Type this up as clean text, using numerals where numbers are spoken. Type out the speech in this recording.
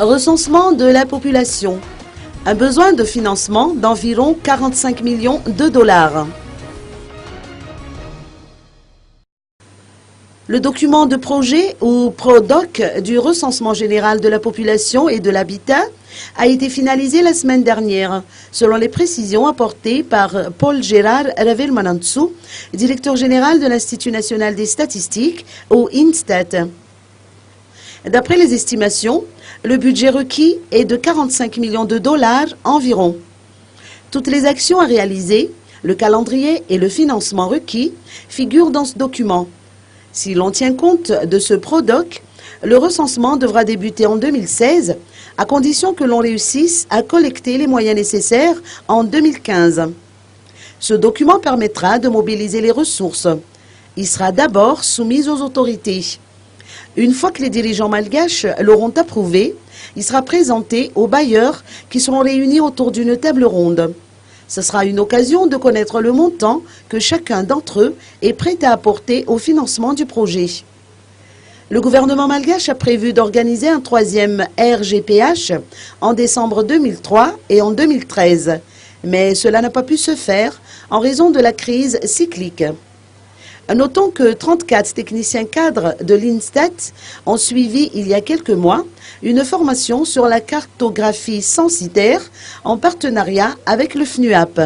Recensement de la population. Un besoin de financement d'environ 45 millions de dollars. Le document de projet ou PRODOC du recensement général de la population et de l'habitat a été finalisé la semaine dernière, selon les précisions apportées par Paul Gérard Ravel-Manantsou, directeur général de l'Institut national des statistiques, au INSTAT. D'après les estimations, le budget requis est de 45 millions de dollars environ. Toutes les actions à réaliser, le calendrier et le financement requis figurent dans ce document. Si l'on tient compte de ce PRODOC, le recensement devra débuter en 2016, à condition que l'on réussisse à collecter les moyens nécessaires en 2015. Ce document permettra de mobiliser les ressources. Il sera d'abord soumis aux autorités. Une fois que les dirigeants malgaches l'auront approuvé, il sera présenté aux bailleurs qui seront réunis autour d'une table ronde. Ce sera une occasion de connaître le montant que chacun d'entre eux est prêt à apporter au financement du projet. Le gouvernement malgache a prévu d'organiser un troisième RGPH en décembre 2003 et en 2013, mais cela n'a pas pu se faire en raison de la crise cyclique. Notons que 34 techniciens cadres de l'INSTAT ont suivi il y a quelques mois une formation sur la cartographie censitaire en partenariat avec le FNUAP.